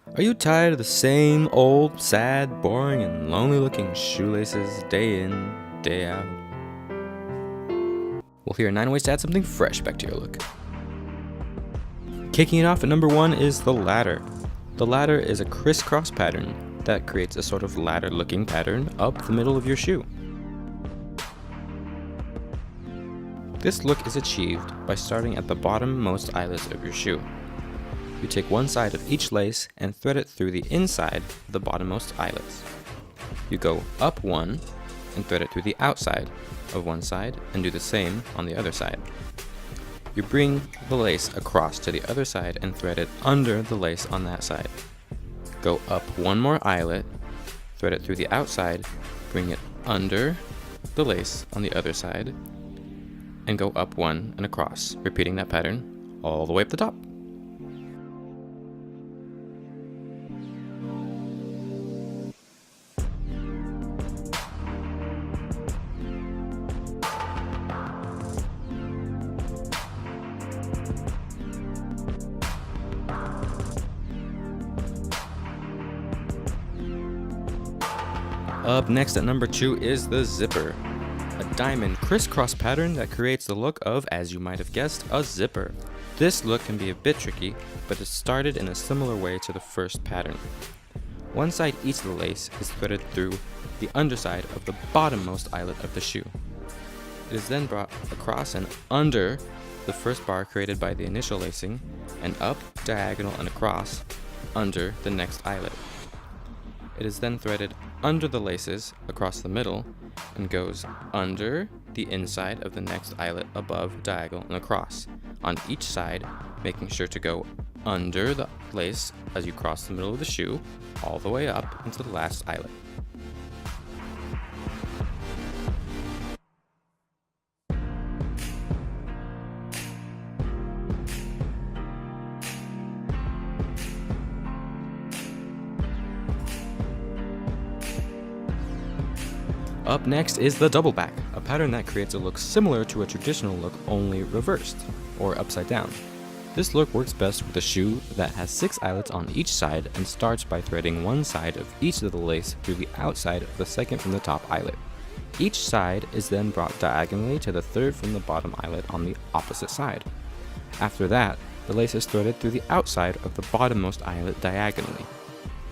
Are you tired of the same old, sad, boring, and lonely looking shoelaces day in, day out? Well, here are 9 ways to add something fresh back to your look. Kicking it off at number 1 is the ladder. The ladder is a crisscross pattern that creates a sort of ladder looking pattern up the middle of your shoe. This look is achieved by starting at the bottom-most eyelets of your shoe. You take one side of each lace and thread it through the inside of the bottommost eyelets. You go up one and thread it through the outside of one side and do the same on the other side. You bring the lace across to the other side and thread it under the lace on that side. Go up one more eyelet, thread it through the outside, bring it under the lace on the other side, and go up one and across, repeating that pattern all the way up the top. Up next at number 2 is the zipper, a diamond crisscross pattern that creates the look of, as you might have guessed, a zipper. This look can be a bit tricky, but it's started in a similar way to the first pattern. One side each of the lace is threaded through the underside of the bottommost eyelet of the shoe. It is then brought across and under the first bar created by the initial lacing, and up, diagonal, and across under the next eyelet. It is then threaded under the laces across the middle and goes under the inside of the next eyelet above, diagonal, and across on each side, making sure to go under the lace as you cross the middle of the shoe all the way up into the last eyelet. Up next is the double back, a pattern that creates a look similar to a traditional look, only reversed, or upside down. This look works best with a shoe that has 6 eyelets on each side and starts by threading one side of each of the lace through the outside of the second from the top eyelet. Each side is then brought diagonally to the third from the bottom eyelet on the opposite side. After that, the lace is threaded through the outside of the bottommost eyelet diagonally.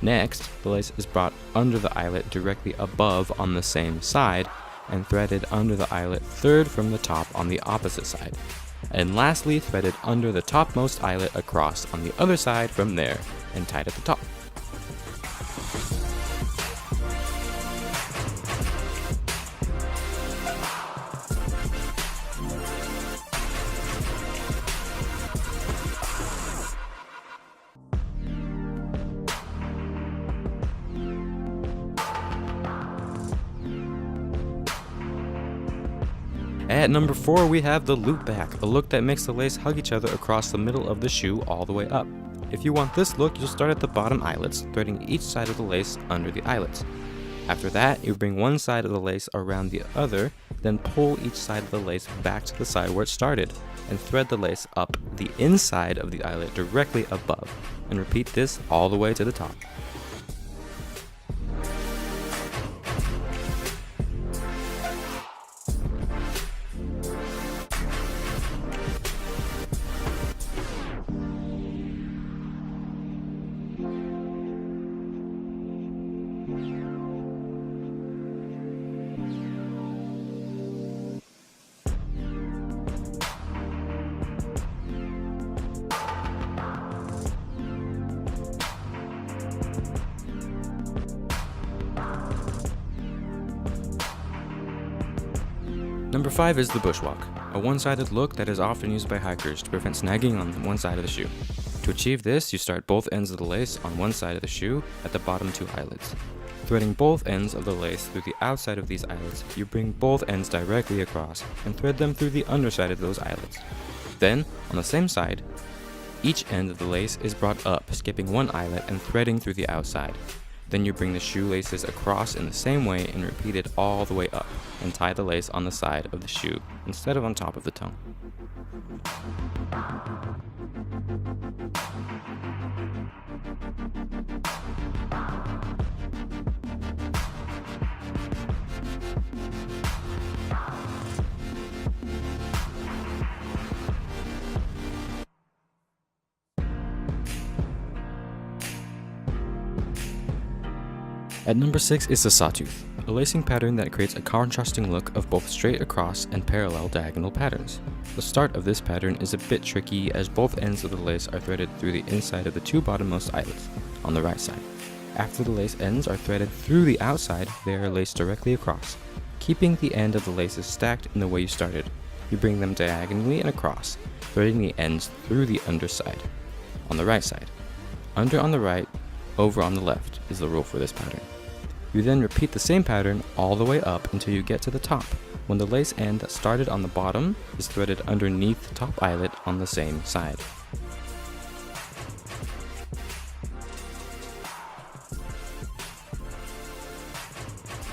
Next, the lace is brought under the eyelet directly above on the same side and threaded under the eyelet third from the top on the opposite side. And lastly, threaded under the topmost eyelet across on the other side from there and tied at the top. At number 4, we have the loop back, a look that makes the lace hug each other across the middle of the shoe all the way up. If you want this look, you'll start at the bottom eyelets, threading each side of the lace under the eyelets. After that, you bring one side of the lace around the other, then pull each side of the lace back to the side where it started, and thread the lace up the inside of the eyelet directly above, and repeat this all the way to the top. Number 5 is the bushwalk, a one-sided look that is often used by hikers to prevent snagging on one side of the shoe. To achieve this, you start both ends of the lace on one side of the shoe at the bottom 2 eyelets. Threading both ends of the lace through the outside of these eyelets, you bring both ends directly across and thread them through the underside of those eyelets. Then, on the same side, each end of the lace is brought up, skipping one eyelet and threading through the outside. Then you bring the shoelaces across in the same way and repeat it all the way up, and tie the lace on the side of the shoe instead of on top of the tongue. At number 6 is the sawtooth, a lacing pattern that creates a contrasting look of both straight across and parallel diagonal patterns. The start of this pattern is a bit tricky as both ends of the lace are threaded through the inside of the two bottommost eyelets on the right side. After the lace ends are threaded through the outside, they are laced directly across. Keeping the end of the laces stacked in the way you started, you bring them diagonally and across, threading the ends through the underside on the right side. Under on the right, over on the left is the rule for this pattern. You then repeat the same pattern all the way up until you get to the top, when the lace end that started on the bottom is threaded underneath the top eyelet on the same side.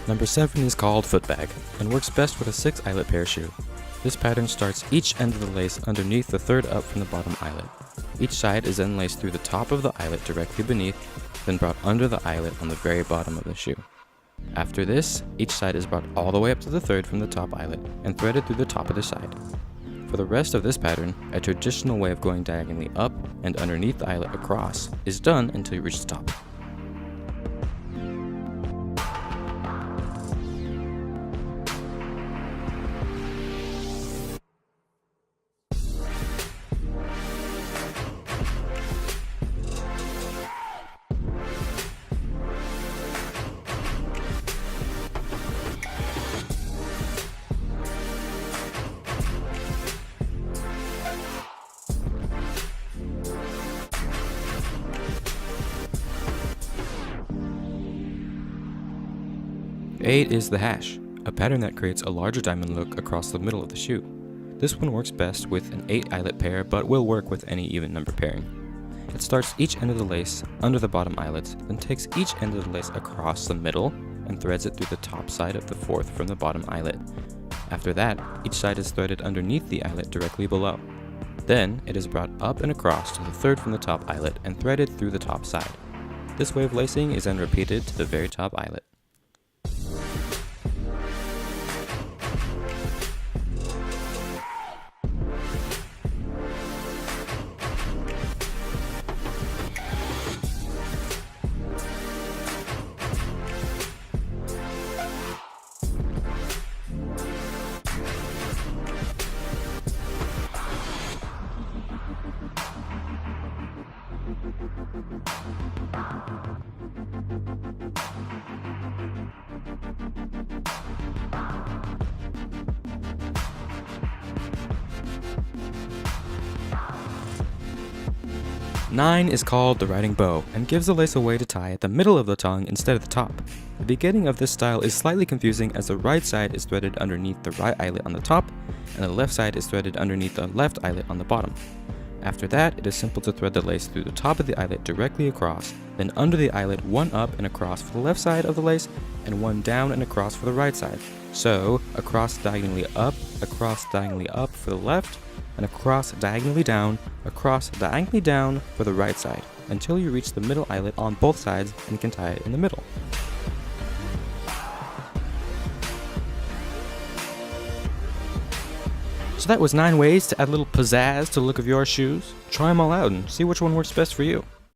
Number 7 is called footbag and works best with a 6 eyelet pair shoe. This pattern starts each end of the lace underneath the third up from the bottom eyelet. Each side is then laced through the top of the eyelet directly beneath, then brought under the eyelet on the very bottom of the shoe. After this, each side is brought all the way up to the third from the top eyelet and threaded through the top of the side. For the rest of this pattern, a traditional way of going diagonally up and underneath the eyelet across is done until you reach the top. Eight is the hash, a pattern that creates a larger diamond look across the middle of the shoe. This one works best with an 8 eyelet pair, but will work with any even number pairing. It starts each end of the lace under the bottom eyelets, then takes each end of the lace across the middle and threads it through the top side of the fourth from the bottom eyelet. After that, each side is threaded underneath the eyelet directly below. Then, it is brought up and across to the third from the top eyelet and threaded through the top side. This way of lacing is then repeated to the very top eyelet. Nine is called the riding bow and gives the lace a way to tie at the middle of the tongue instead of the top. The beginning of this style is slightly confusing as the right side is threaded underneath the right eyelet on the top and the left side is threaded underneath the left eyelet on the bottom. After that, it is simple to thread the lace through the top of the eyelet directly across, then under the eyelet one up and across for the left side of the lace and one down and across for the right side. So, across diagonally up for the left, and across diagonally down for the right side, until you reach the middle eyelet on both sides and can tie it in the middle. So that was 9 ways to add a little pizzazz to the look of your shoes. Try them all out and see which one works best for you.